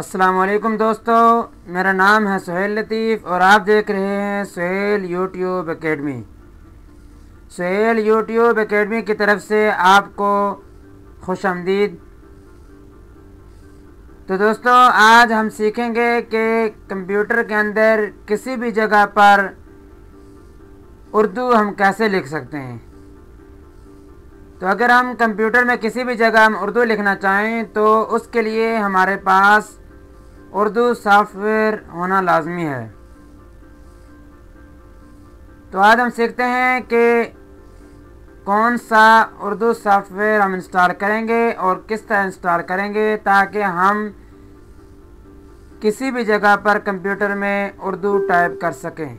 अस्सलाम वालेकुम दोस्तों, मेरा नाम है सोहेल लतीफ़ और आप देख रहे हैं Sohail YouTube academy. Sohail YouTube academy की तरफ से आपको खुशामदीद। तो दोस्तों, आज हम सीखेंगे कि कंप्यूटर के अंदर किसी भी जगह पर उर्दू हम कैसे लिख सकते हैं। तो अगर हम कंप्यूटर में किसी भी जगह हम उर्दू लिखना चाहें तो उसके लिए हमारे पास उर्दू सॉफ्टवेयर होना लाजमी है। तो आज हम सीखते हैं कि कौन सा उर्दू सॉफ्टवेयर हम इंस्टॉल करेंगे और किस तरह इंस्टॉल करेंगे ताकि हम किसी भी जगह पर कंप्यूटर में उर्दू टाइप कर सकें।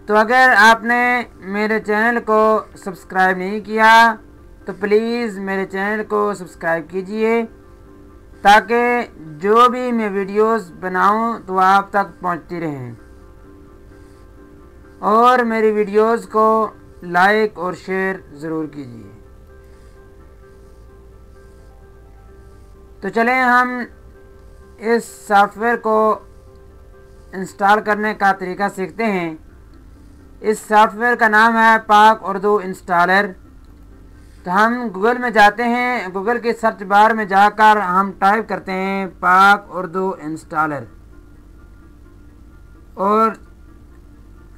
तो अगर आपने मेरे चैनल को सब्सक्राइब नहीं किया तो प्लीज़ मेरे चैनल को सब्सक्राइब कीजिए ताकि जो भी मैं वीडियोस बनाऊं तो आप तक पहुंचती रहें, और मेरी वीडियोस को लाइक और शेयर ज़रूर कीजिए। तो चलें हम इस सॉफ्टवेयर को इंस्टॉल करने का तरीका सीखते हैं। इस सॉफ्टवेयर का नाम है पाक उर्दू इंस्टॉलर। तो हम गूगल में जाते हैं, गूगल के सर्च बार में जाकर हम टाइप करते हैं पाक उर्दू इंस्टॉलर और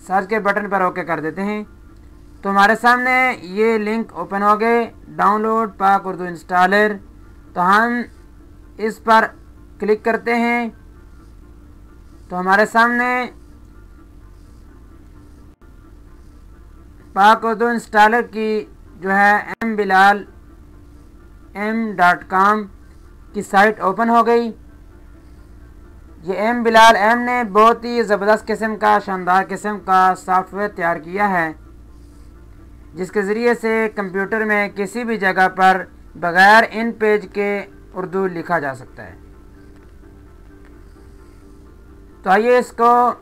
सर्च के बटन पर ओके कर देते हैं। तो हमारे सामने ये लिंक ओपन हो गए, डाउनलोड पाक उर्दू इंस्टॉलर। तो हम इस पर क्लिक करते हैं तो हमारे सामने पाक उर्दू इंस्टॉलर की जो है mbilalm.com की साइट ओपन हो गई। ये mbilalm ने बहुत ही ज़बरदस्त किस्म का, शानदार किस्म का सॉफ्टवेयर तैयार किया है जिसके ज़रिए से कंप्यूटर में किसी भी जगह पर बग़ैर इन पेज के उर्दू लिखा जा सकता है। तो आइए इसको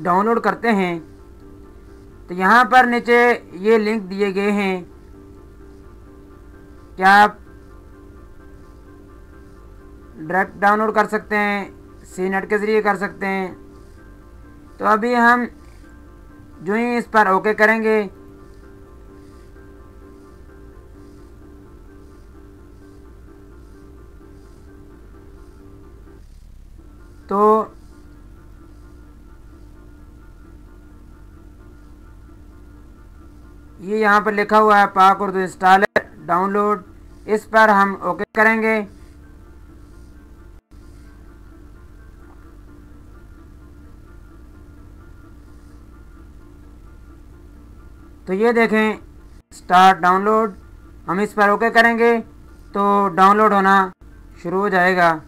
डाउनलोड करते हैं। तो यहाँ पर नीचे ये लिंक दिए गए हैं, क्या आप डायरेक्ट डाउनलोड कर सकते हैं, सी नेट के ज़रिए कर सकते हैं। तो अभी हम जो ही इस पर ओके करेंगे तो ये यहाँ पर लिखा हुआ है पाक उर्दू इंस्टॉलर डाउनलोड, इस पर हम ओके करेंगे। तो ये देखें स्टार्ट डाउनलोड, हम इस पर ओके करेंगे तो डाउनलोड होना शुरू हो जाएगा।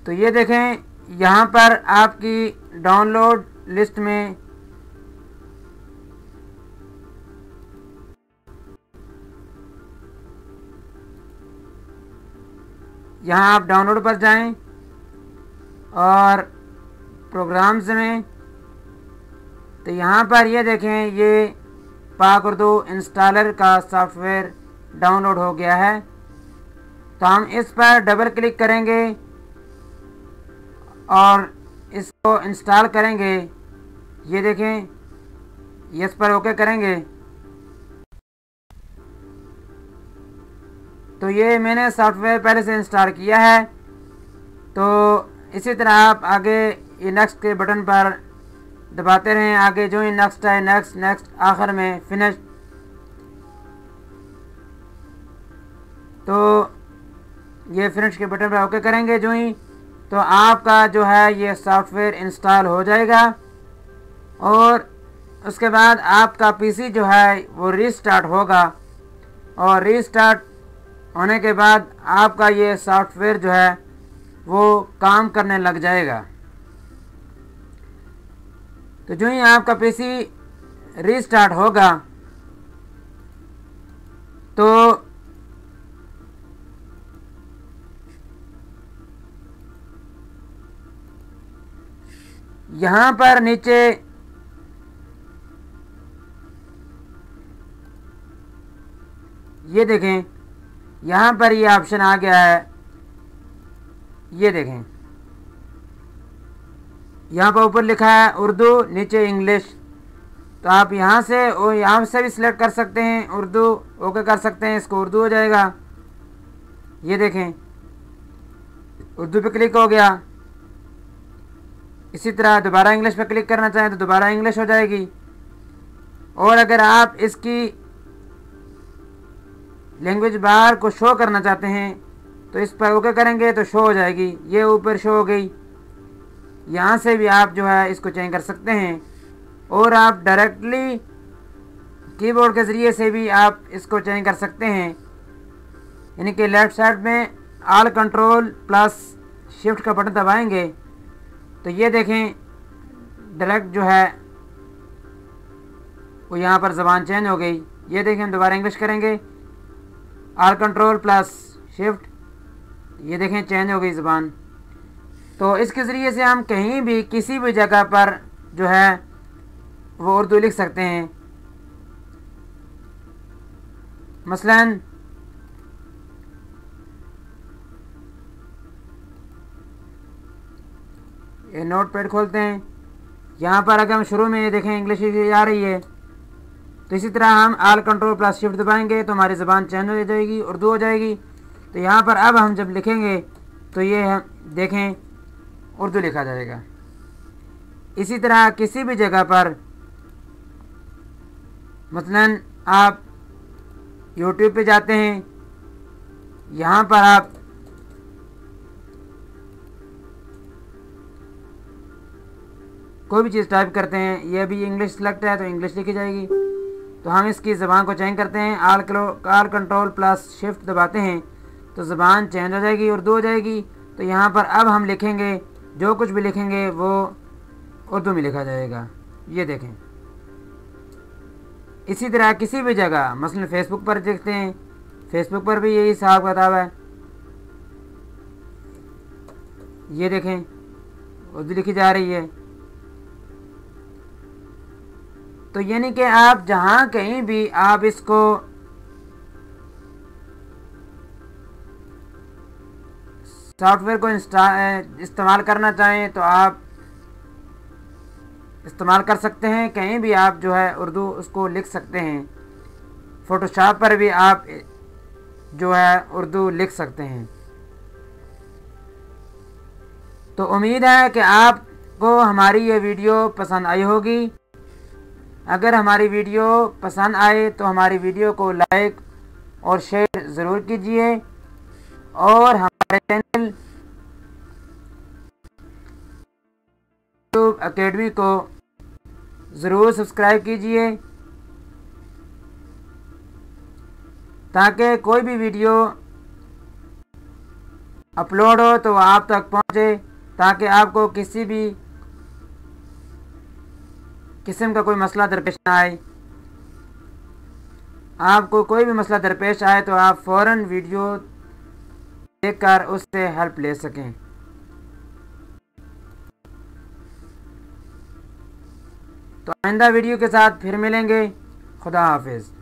तो ये देखें यहाँ पर आपकी डाउनलोड लिस्ट में यहाँ आप डाउनलोड पर जाएं और प्रोग्राम्स में, तो यहाँ पर ये देखें ये पाक उर्दू इंस्टॉलर का सॉफ्टवेयर डाउनलोड हो गया है। तो हम इस पर डबल क्लिक करेंगे और इसको इंस्टॉल करेंगे। ये देखें इस पर ओके करेंगे तो ये मैंने सॉफ्टवेयर पहले से इंस्टॉल किया है। तो इसी तरह आप आगे ये नेक्स्ट के बटन पर दबाते रहें, आगे जो ही नेक्स्ट है नेक्स्ट नेक्स्ट, आखिर में फिनिश। तो ये फिनिश के बटन पर ओके करेंगे जो ही, तो आपका जो है ये सॉफ्टवेयर इंस्टॉल हो जाएगा और उसके बाद आपका पीसी जो है वो रीस्टार्ट होगा और रीस्टार्ट होने के बाद आपका ये सॉफ्टवेयर जो है वो काम करने लग जाएगा। तो जो ही आपका पीसी रीस्टार्ट होगा तो यहाँ पर नीचे ये देखें, यहाँ पर ये ऑप्शन आ गया है, ये देखें यहाँ पर ऊपर लिखा है उर्दू, नीचे इंग्लिश। तो आप यहाँ से भी सिलेक्ट कर सकते हैं उर्दू, ओके कर सकते हैं, इसको उर्दू हो जाएगा। ये देखें उर्दू पे क्लिक हो गया। इसी तरह दोबारा इंग्लिश पे क्लिक करना चाहें तो दोबारा इंग्लिश हो जाएगी। और अगर आप इसकी लैंग्वेज बार को शो करना चाहते हैं तो इस पर ओके करेंगे तो शो हो जाएगी, ये ऊपर शो हो गई। यहाँ से भी आप जो है इसको चेंज कर सकते हैं और आप डायरेक्टली कीबोर्ड के ज़रिए से भी आप इसको चेंज कर सकते हैं। यानी कि लेफ़्ट साइड में ऑल कंट्रोल प्लस शिफ्ट का बटन दबाएंगे तो ये देखें डायरेक्ट जो है वो यहाँ पर ज़बान चेंज हो गई। ये देखें हम दोबारा इंग्लिश करेंगे, ऑल कंट्रोल प्लस शिफ्ट, ये देखें चेंज हो गई ज़बान। तो इसके ज़रिए से हम कहीं भी किसी भी जगह पर जो है वो उर्दू लिख सकते हैं। मसलन ये नोट पैड खोलते हैं, यहाँ पर अगर हम शुरू में ये देखें इंग्लिश आ रही है तो इसी तरह हम ऑल कंट्रोल प्लस शिफ्ट दबाएंगे तो हमारी ज़बान चेंज हो जाएगी, उर्दू हो जाएगी। तो यहाँ पर अब हम जब लिखेंगे तो ये हम देखें उर्दू लिखा जाएगा। इसी तरह किसी भी जगह पर मसलन आप YouTube पे जाते हैं, यहाँ पर आप कोई भी चीज़ टाइप करते हैं, ये भी इंग्लिश सेलेक्ट है तो इंग्लिश लिखी जाएगी। तो हम इसकी ज़बान को चेंज करते हैं, ऑल कंट्रोल प्लस शिफ्ट दबाते हैं तो ज़बान चेंज हो जाएगी, उर्दू हो जाएगी। तो यहाँ पर अब हम लिखेंगे, जो कुछ भी लिखेंगे वो उर्दू में लिखा जाएगा। ये देखें इसी तरह किसी भी जगह मसलन फेसबुक पर देखते हैं, फेसबुक पर भी यही हिसाब किताब है। ये देखें उर्दू लिखी जा रही है। तो यानी कि आप जहाँ कहीं भी आप इसको सॉफ्टवेयर को इस्तेमाल करना चाहें तो आप इस्तेमाल कर सकते हैं। कहीं भी आप जो है उर्दू उसको लिख सकते हैं। फ़ोटोशॉप पर भी आप जो है उर्दू लिख सकते हैं। तो उम्मीद है कि आपको हमारी ये वीडियो पसंद आई होगी। अगर हमारी वीडियो पसंद आए तो हमारी वीडियो को लाइक और शेयर ज़रूर कीजिए और हमारे चैनल यूट्यूब एकेडमी को ज़रूर सब्सक्राइब कीजिए ताकि कोई भी वीडियो अपलोड हो तो आप तक पहुंचे, ताकि आपको किसी भी किस्म का कोई मसला दरपेश ना आए। आपको कोई भी मसला दरपेश आए तो आप फ़ौरन वीडियो देखकर उससे हेल्प ले सकें। तो आइंदा वीडियो के साथ फिर मिलेंगे। खुदा हाफिज़।